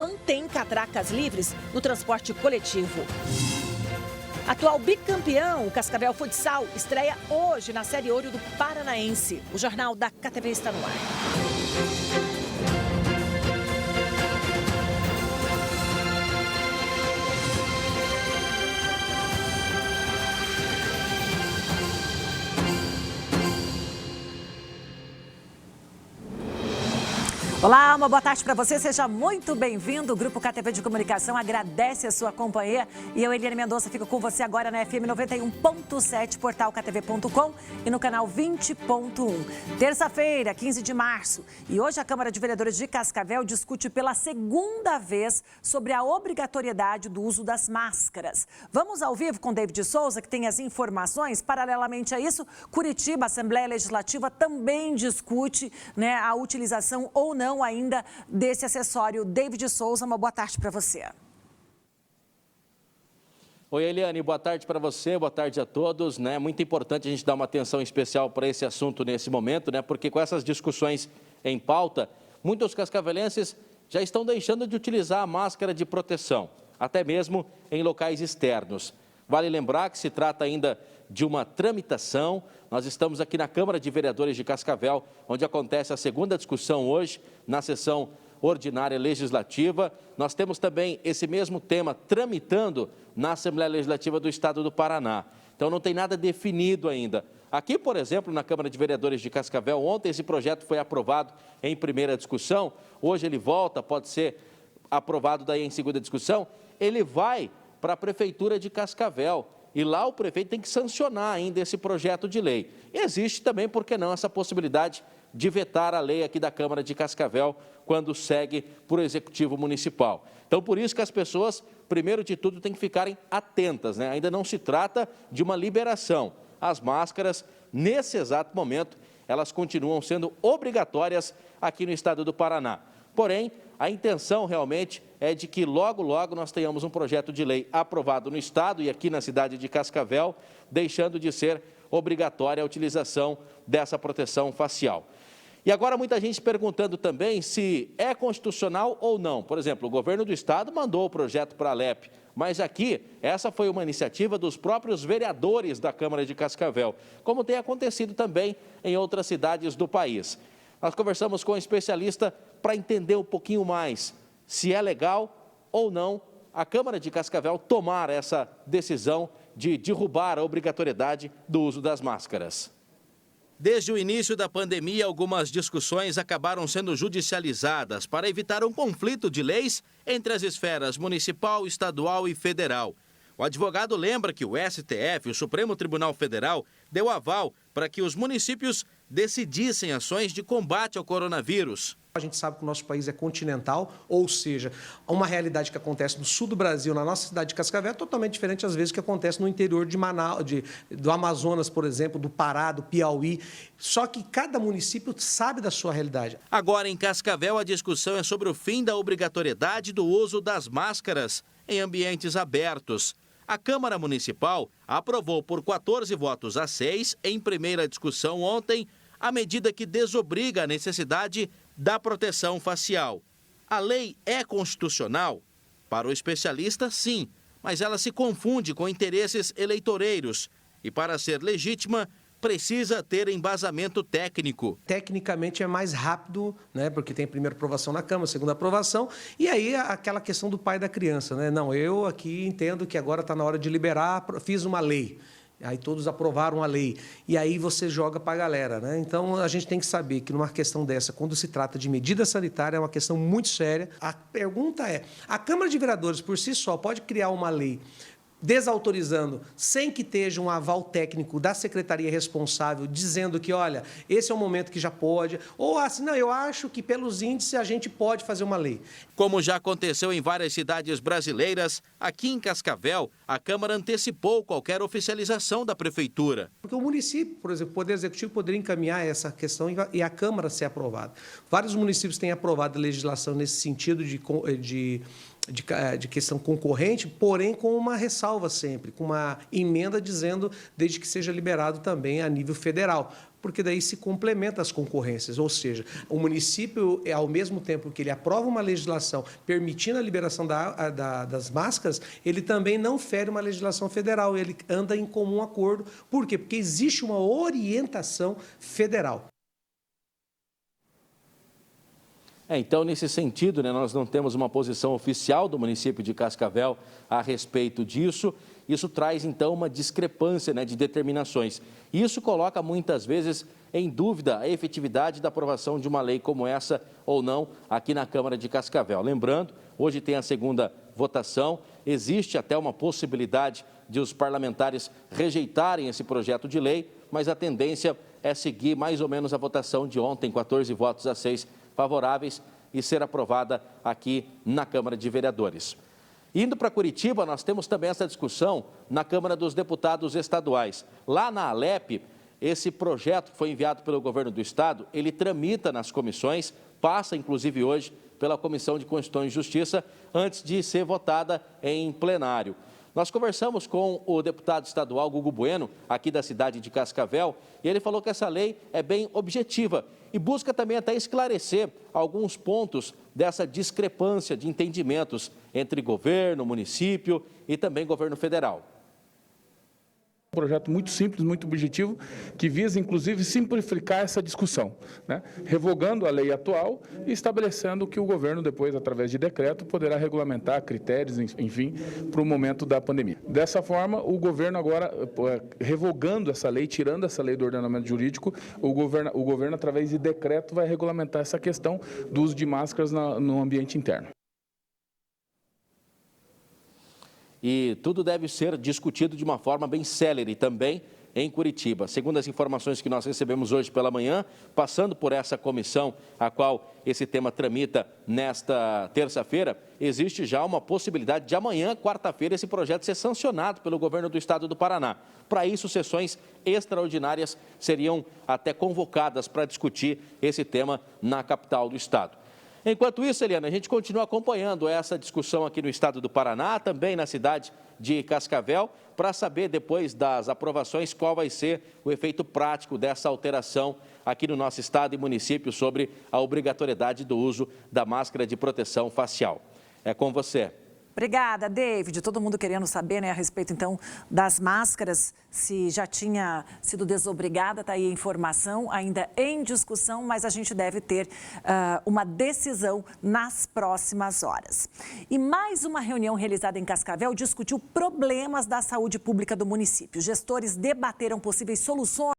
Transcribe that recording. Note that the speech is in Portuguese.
mantém catracas livres no transporte coletivo. Atual bicampeão, o Cascavel Futsal, estreia hoje na Série Ouro do Paranaense. O Jornal da KTV está no ar. Olá, uma boa tarde para você, seja muito bem-vindo. O Grupo KTV de Comunicação agradece a sua companhia e eu, Eliane Mendonça, fico com você agora na FM 91.7, portal ktv.com e no canal 20.1. Terça-feira, 15 de março, e hoje a Câmara de Vereadores de Cascavel discute pela segunda vez sobre a obrigatoriedade do uso das máscaras. Vamos ao vivo com David Souza, que tem as informações. Paralelamente a isso, Curitiba, a Assembleia Legislativa, também discute, a utilização ou não ainda desse acessório. David Souza, uma boa tarde para você. Oi, Eliane, boa tarde para você, boa tarde a todos. Muito importante a gente dar uma atenção especial para esse assunto nesse momento, porque com essas discussões em pauta, muitos cascavelenses já estão deixando de utilizar a máscara de proteção, até mesmo em locais externos. Vale lembrar que se trata ainda de uma tramitação. Nós estamos aqui na Câmara de Vereadores de Cascavel, onde acontece a segunda discussão hoje, na sessão ordinária legislativa. Nós temos também esse mesmo tema tramitando na Assembleia Legislativa do Estado do Paraná. Então não tem nada definido ainda. Aqui, por exemplo, na Câmara de Vereadores de Cascavel, ontem esse projeto foi aprovado em primeira discussão, hoje ele volta, pode ser aprovado daí em segunda discussão, ele vai para a Prefeitura de Cascavel. E lá o prefeito tem que sancionar ainda esse projeto de lei. E existe também, por que não, essa possibilidade de vetar a lei aqui da Câmara de Cascavel quando segue para o Executivo Municipal. Então, por isso que as pessoas, primeiro de tudo, têm que ficarem atentas, Ainda não se trata de uma liberação. As máscaras, nesse exato momento, elas continuam sendo obrigatórias aqui no estado do Paraná. Porém, a intenção realmente é de que logo, logo nós tenhamos um projeto de lei aprovado no estado e aqui na cidade de Cascavel, deixando de ser obrigatória a utilização dessa proteção facial. E agora muita gente perguntando também se é constitucional ou não. Por exemplo, o governo do estado mandou o projeto para a Alep, mas aqui essa foi uma iniciativa dos próprios vereadores da Câmara de Cascavel, como tem acontecido também em outras cidades do país. Nós conversamos com um especialista para entender um pouquinho mais se é legal ou não a Câmara de Cascavel tomar essa decisão de derrubar a obrigatoriedade do uso das máscaras. Desde o início da pandemia, algumas discussões acabaram sendo judicializadas para evitar um conflito de leis entre as esferas municipal, estadual e federal. O advogado lembra que o STF, o Supremo Tribunal Federal, deu aval para que os municípios decidissem ações de combate ao coronavírus. A gente sabe que o nosso país é continental, ou seja, uma realidade que acontece no sul do Brasil, na nossa cidade de Cascavel, é totalmente diferente, às vezes, do que acontece no interior de Manaus, do Amazonas, por exemplo, do Pará, do Piauí. Só que cada município sabe da sua realidade. Agora, em Cascavel, a discussão é sobre o fim da obrigatoriedade do uso das máscaras em ambientes abertos. A Câmara Municipal aprovou por 14 votos a 6, em primeira discussão ontem, a medida que desobriga a necessidade da proteção facial. A lei é constitucional? Para o especialista, sim, mas ela se confunde com interesses eleitoreiros e, para ser legítima, precisa ter embasamento técnico. Tecnicamente é mais rápido, porque tem a primeira aprovação na Câmara, a segunda aprovação, e aí aquela questão do pai da criança. Não, eu aqui entendo que agora está na hora de liberar, fiz uma lei. Aí todos aprovaram a lei. E aí você joga para a galera, Então, a gente tem que saber que numa questão dessa, quando se trata de medida sanitária, é uma questão muito séria. A pergunta é, a Câmara de Vereadores, por si só, pode criar uma lei desautorizando, sem que esteja um aval técnico da secretaria responsável, dizendo que, olha, esse é o momento que já pode, ou assim, não, eu acho que pelos índices a gente pode fazer uma lei. Como já aconteceu em várias cidades brasileiras, aqui em Cascavel, a Câmara antecipou qualquer oficialização da Prefeitura. Porque o município, por exemplo, o Poder Executivo poderia encaminhar essa questão e a Câmara ser aprovada. Vários municípios têm aprovado a legislação nesse sentido de questão concorrente, porém com uma ressalva sempre, com uma emenda dizendo desde que seja liberado também a nível federal. porque daí se complementa as concorrências, ou seja, o município, ao mesmo tempo que ele aprova uma legislação permitindo a liberação das máscaras, ele também não fere uma legislação federal, ele anda em comum acordo. Por quê? Porque existe uma orientação federal. Então, nesse sentido, nós não temos uma posição oficial do município de Cascavel a respeito disso. Isso traz, então, uma discrepância de determinações. Isso coloca, muitas vezes, em dúvida a efetividade da aprovação de uma lei como essa ou não aqui na Câmara de Cascavel. Lembrando, hoje tem a segunda votação, existe até uma possibilidade de os parlamentares rejeitarem esse projeto de lei, mas a tendência é seguir mais ou menos a votação de ontem, 14 votos a 6 favoráveis, e ser aprovada aqui na Câmara de Vereadores. Indo para Curitiba, nós temos também essa discussão na Câmara dos Deputados Estaduais. Lá na Alep, esse projeto que foi enviado pelo governo do estado, ele tramita nas comissões, passa inclusive hoje pela Comissão de Constituição e Justiça, antes de ser votada em plenário. Nós conversamos com o deputado estadual Gugu Bueno, aqui da cidade de Cascavel, e ele falou que essa lei é bem objetiva e busca também até esclarecer alguns pontos dessa discrepância de entendimentos entre governo, município e também governo federal. Um projeto muito simples, muito objetivo, que visa, inclusive, simplificar essa discussão, revogando a lei atual e estabelecendo que o governo, depois, através de decreto, poderá regulamentar critérios, enfim, para o momento da pandemia. Dessa forma, o governo agora, revogando essa lei, tirando essa lei do ordenamento jurídico, o governo, através de decreto, vai regulamentar essa questão do uso de máscaras no ambiente interno. E tudo deve ser discutido de uma forma bem célere também em Curitiba. Segundo as informações que nós recebemos hoje pela manhã, passando por essa comissão a qual esse tema tramita nesta terça-feira, existe já uma possibilidade de amanhã, quarta-feira, esse projeto ser sancionado pelo governo do estado do Paraná. Para isso, sessões extraordinárias seriam até convocadas para discutir esse tema na capital do estado. Enquanto isso, Eliana, a gente continua acompanhando essa discussão aqui no estado do Paraná, também na cidade de Cascavel, para saber, depois das aprovações, qual vai ser o efeito prático dessa alteração aqui no nosso estado e município sobre a obrigatoriedade do uso da máscara de proteção facial. É com você. Obrigada, David. Todo mundo querendo saber, a respeito, então, das máscaras, se já tinha sido desobrigada, está aí a informação, ainda em discussão, mas a gente deve ter uma decisão nas próximas horas. E mais uma reunião realizada em Cascavel discutiu problemas da saúde pública do município. Gestores debateram possíveis soluções